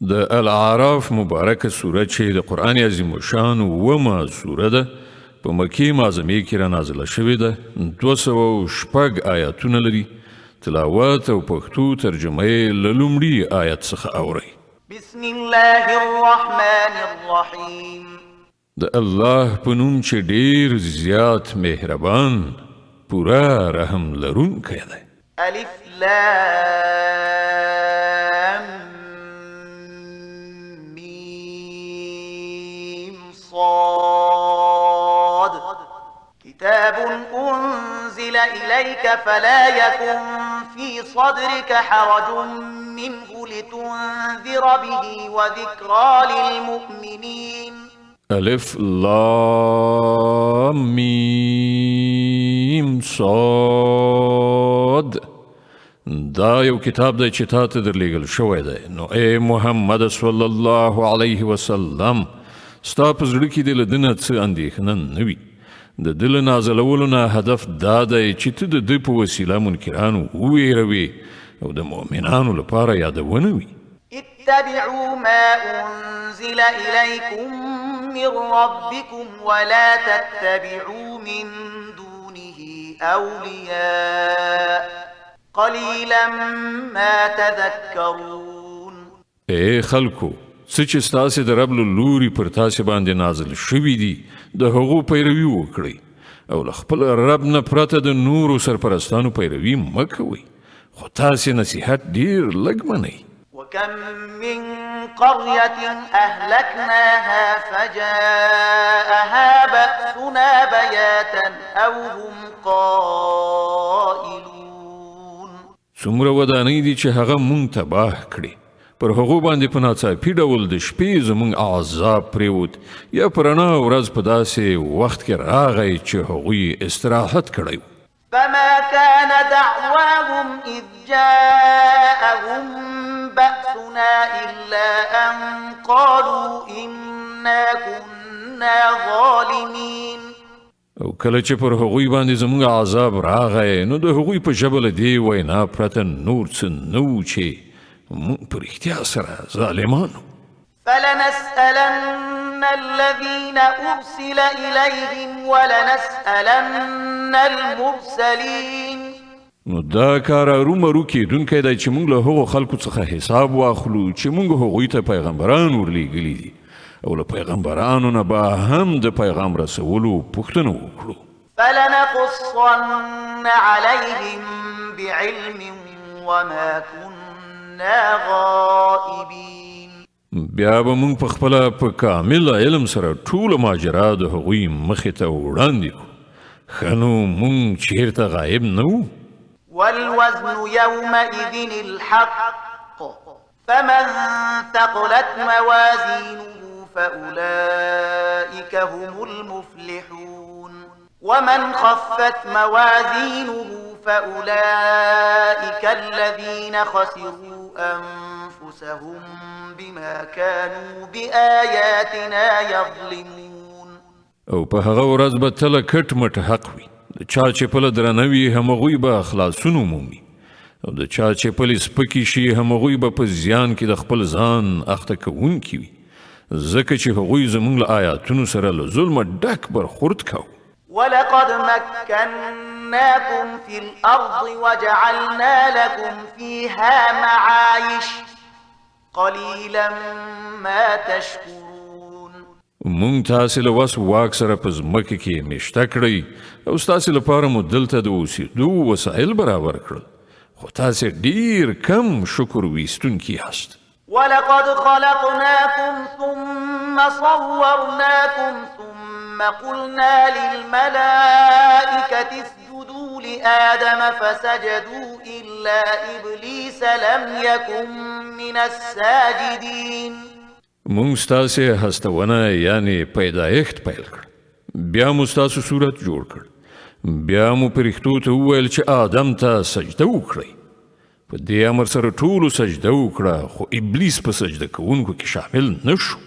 د الاعراف مبارکه سوره چې د قرآن عظیم الشان اومه سوره ده په مکې معظمې کې را نازله شوې ده 206 آیاتونه لري تلاوت او پښتو ترجمه یې له لومړي آیت څخه اورئ بسم الله الرحمن الرحیم د الله په نوم چې ډېر زیات مهربان پورا رحم لرونکی دی الف لام میم صاد كتاب أنزل إليك فلا يكن في صدرك حرج منه لتنذر به وذكرى للمؤمنين الف لام میم صاد دا یو کتاب دی چې تا ته درلیږل شوی دی نو ای محمد صلی الله علیه وسلم ستا په زړه کې د له ده نه څه اندېښنه نه وي د ده له نازلولو نه هدف دا دی چې ته د ده په وسیله منکرانو وویروې او د مؤمنانو لپاره یادونه وي اتبعوا ما أنزل إليكم من ربكم ولا تتبعوا من دونه أولياء قليلا ما تذكرون اے خلکو څه چې ستاسې د رب له لوري پر تاسې باندې نازل شوي دي د هغو پیروي وکړئ او له خپل رب نه پرته د نورو سرپرستانو پیروي مه کوئ خو تاسې نصیحت ډېر لږ منئ وكم من قرية أهلكناها فجاءها بأسنا بياتا أو هم قائلون څومره ودانۍ دي چې هغه مونږ تباه کړي پر هغو باندې په ناڅاپي ډول د شپې زموږ عذاب پرېوت یا په رڼا ورځ په داسې وخت کې راغی چې هغوی استراحت کړی فما كان دعواهم إذ جاءهم بأسنا إلا أن قالوا إنا كنا ظالمين او کله چې پر هغوی باندې زموږ عذاب راغی نو د هغوی په ژبه له دې وینا پرته نور څه نه و چې موږ په رښتیا سره ظالمانو فلنسألن الذين أرسل إليهم ولنسألن المرسلين نو دا کار ارومرو کېدونکی دی چې موږ له هغو خلکو څخه حساب واخلو چې موږ هغوی ته پیغمبران ورلیږلي دي او له پیغمبرانو نه به هم د پیغام رسولو پوښتنه وکړو فلنقصن عليهم بعلم وما كنا غائبين بیا به موږ په خپله په کامل علم سره ټوله ماجرا د هغوی مخې ته وړاندې کړو ښه نو موږ چیرته غایب نه وو والوزن يومئذ الحق فمن ثقلت موازينه فأولئك هم المفلحون ومن خفت موازينه فأولئك الذين خسروا أنفسهم بما كانوا بآياتنا يظلمون او په هغه ورځ به تله کټ مټ حق وي د چا چې پله درنه وي همغوی به خلاصون ومومي او د چا چې پلې سپکې شي همغوی به په زیان کې د خپل ځان اخته کوونکي وي ځکه چې هغوی زموږ له آیاتونو سره له ظلمه ډک برخورد کوو ولقد مكناكم في الأرض وجعلنا لكم فيها معايش قليلا ما تشكرون مونږ تاسې له وس واک سره په ځمکه کې مېشته کړئ او ستاسې لپاره مو دلته د اوسېدو وسایل برابر کړل خو تاسې ډېر کم شکر ویستونکي یاست ولقد خلقناكم ثم صورناكم ثم قلنا للملائكة اسجدوا لآدم فسجدوا إلا إبليس لم يكن من الساجدين مونږ ستاسې هستونه یعنی پیدایښت پیل کړ بیا مو ستاسو صورت جوړ کړ بیا مو پرښتو ته وویل چې آدم ته سجده وکړئ په دې امر سره ټولو سجده وکړه خو ابلیس په سجده کوونکو کې شامل نه شو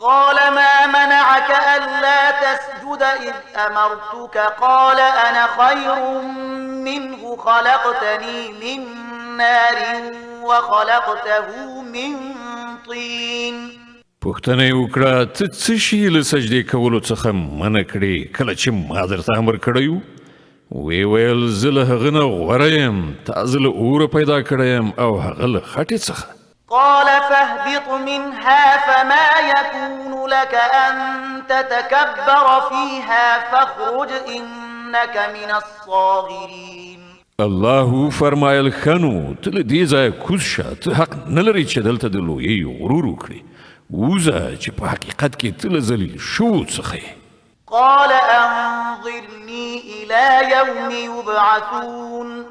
قال ما منعك ألا تسجد إذ أمرتك قال أنا خير منه خلقتني من نار وخلقته من طين پوښتنه یې وکړه ته څه شي له سجدې کولو څخه منع کړې کله چې ما درته امر کړی و ویې ویل زه له هغه نه غوره یم تا زه له اوره پیدا کړی یم او هغه له خټې څخه قال فاهبط منها فما يكون لك أن تتكبر فيها فاخرج إنك من الصاغرين الله فرمایل خنو ته له دې ځایه کوز شه ته حق نه لرې چې دلته د لویۍ غرور وکړې ووځه چې په حقیقت کې ته له ذلیل شوو څخه یې قال أنظرني إلى يوم يبعثون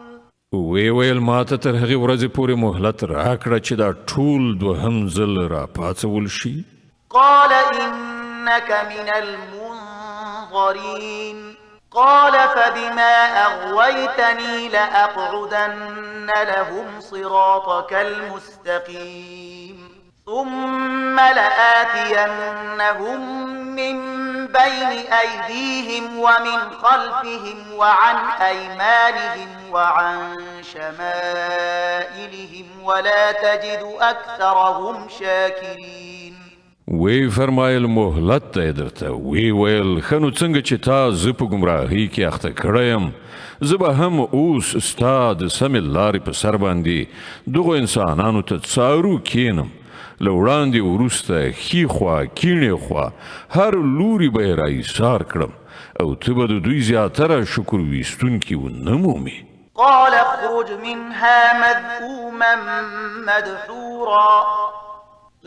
وی ویل ما ته تر هغې ورځې پورې مهلت راکړه چې دا ټول دوهم ځل راپاڅول شي قال إنك من المنظرين قال فبما أغويتني لأقعدن لهم صراطك المستقيم ثم لآتينهم من بين أيديهم ومن خلفهم وعن أيمانهم وعن شمائلهم ولا تجد أكثرهم شاكرين وی فرمایل مهلت دی درته وی ویل ښه نو څنګه چې تا زه په ګمراهۍ کې اخته کړی یم زه به هم اوس ستا د سمې لارې په سر باندې دغو انسانانو ته څارو کینم له وړاندې وروسته ښي خوا کیڼې خوا هر لوري به یې راایسار کړم او ته به د دوی زیاتره شکر ویستونکي ونه مومې قال اخرج منها مذءوما مدحورا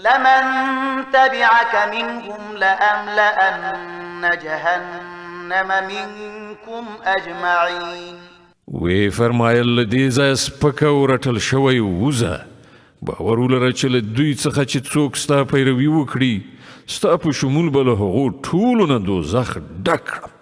لمن تبعك منهم لأملأن جهنم منكم أجمعين وی فرمایل له دې ځایه سپکه ورټل شوی ووځه باور ولره چې له دوی څخه چې څوک ستا پیروي وکړي ستا په شمول به له هغو ټولو نه دوزخ ډک کړم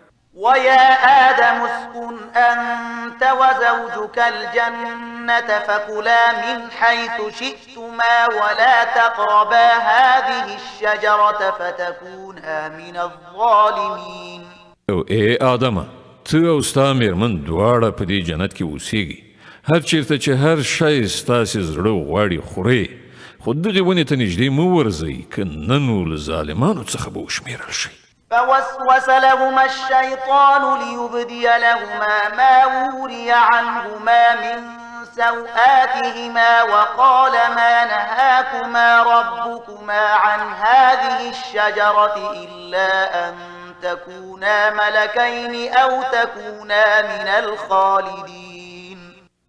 ويا آدم اسكن أنت وزوجك الجنة فكلا من حيث شئتما ولا تقربا هذه الشجرة فتكونا من الظالمين او ای آدمه ته او ستا میرمن دواړه په دې جنت کې اوسیږي هر چیرته چې هر شی ستاسې زړه غواړي خورئ خو دغې ونې ته نږدې مه ورځئ که نه نو له ظالمانو څخه به وشمېرل شئ فوسوس لهما الشيطان ليبدي لهما ما وري عنهما من سوآتهما وقال ما نهاكما ربكما عن هذه الشجرة إلا أن تكونا ملكين أو تكونا من الخالدين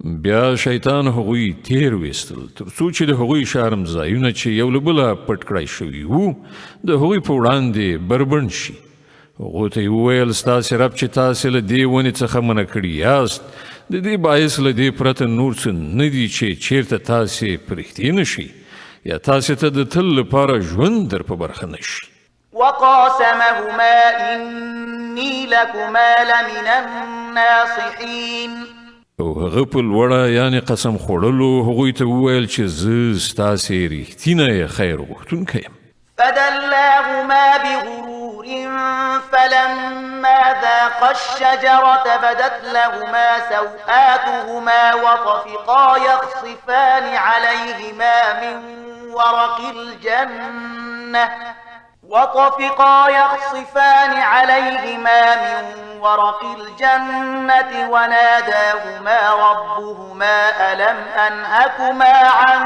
بیا شیطان هغوی تیر ویستل تر څو چې د هغوی شرم ځایونه چې یو له بله پټ کړی شوي وو د هغوی په وړاندې بربنډ شي هغو ته یې وویل ستاسې رب چې تاسې له دې ونې څخه منع کړي یاست د دې باعث له دې پرته نور څه نه دي چې چیرته تاسې په رښتې نه شي یا تاسې ته د تل لپاره ژوند در په برخه نه شي وقاسمهما إني لكما لمن الناصحين او هغه په لوړه یعنې قسم خوړلو هغوی ته وویل چې زه ستاسې رښتینی خیر غوښتونکی یم فدلاهما بغرور فلما ذاقا الشجرة بدت لهما سوآتهما وطفقا يخصفان عليهما من ورق الجنة وناداهما ربهما ألم أنهكما عن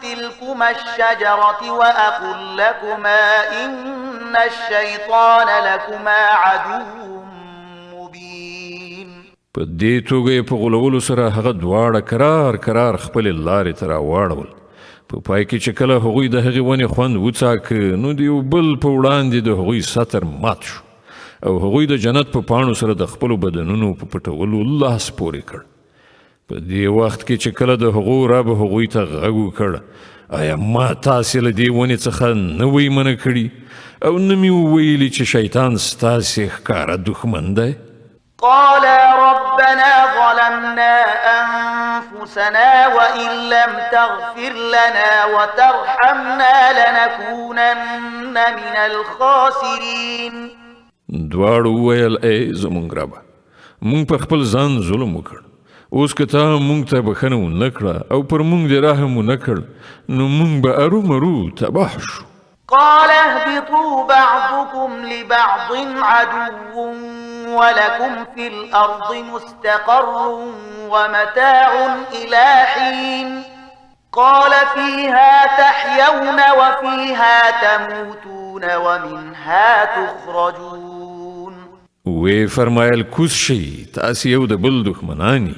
تلكما الشجرة وأقل لكما إن الشيطان لكما عدو مبين په دې توګه یې په غولولو سره هغه دواړه کرار خپلې لارې ته راواړول په پای کې چې کله هغوی د هغې ونې خوند وڅاکه نو د یو بل په وړاندې د هغوی سطر مات شو او هغوی د جنت په پاڼو سره د خپلو بدنونو په پټولو لاس پورې کړ په دې وخت کې چې کله د هغو رب هغوی ته غږ وکړ آیا ما تاسې له دې ونې څخه نه وی منع کړي او نه مې وویلي چې شیطان ستاسې ښکاره دښمن دی قالا ربنا ظلمنا أنفسنا وإن لم تغفر لنا وترحمنا لنكونن من الخاسرين دواړو وویل ای زموږ ربه موږ په خپل ځان ظلم وکړ اوس که تا موږ ته بښنه ونه کړه او پر موږ دې رحم ونه کړ نو موږ به ارومرو تباه شو قال اهبطوا بعضكم لبعض عدو ولكم في الأرض مستقر ومتاع إلى حين قال فيها تحيون وفيها تموتون ومنها تخرجون. وی فرمایل کوز شي تاسې یو د بل دښمنان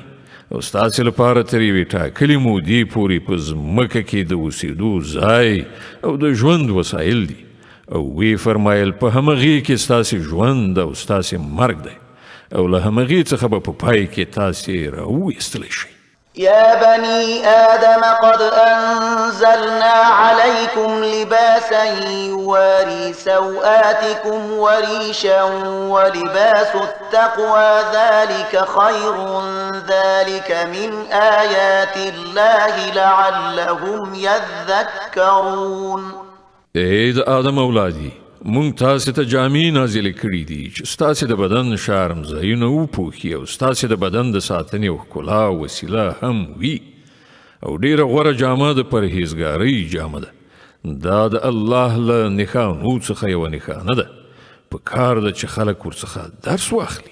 او ستاسې لپاره تر یوې ټاکلې مودې پورې په ځمکه کې د اوسېدو ځای او د ژوند وسایل دي او وی فرمایل په همغې کې ستاسې ژوند او ستاسې مرګ دی او له همغې څخه به په پای کې تاسې راوویستلی شئ. يا بني آدم قد أنزلنا عليكم لباسا يواري سوآتكم وريشا ولباس التقوى ذلك خير ذلك من آيات الله لعلهم يذكرون. اے د آدم اولادي مونږ تاسې ته جامې نازلې کړي دي چې ستاسې د بدن شارمځایونه وپوښي او ستاسې د بدن د ساتنې او ښکلا وسیله هم وي او ډېره غوره جامه د پرهیزګارۍ جامه ده. دا د الله له نښانو څخه یوه نښانه ده. په کار ده چې خلک ورڅخه درس واخلي.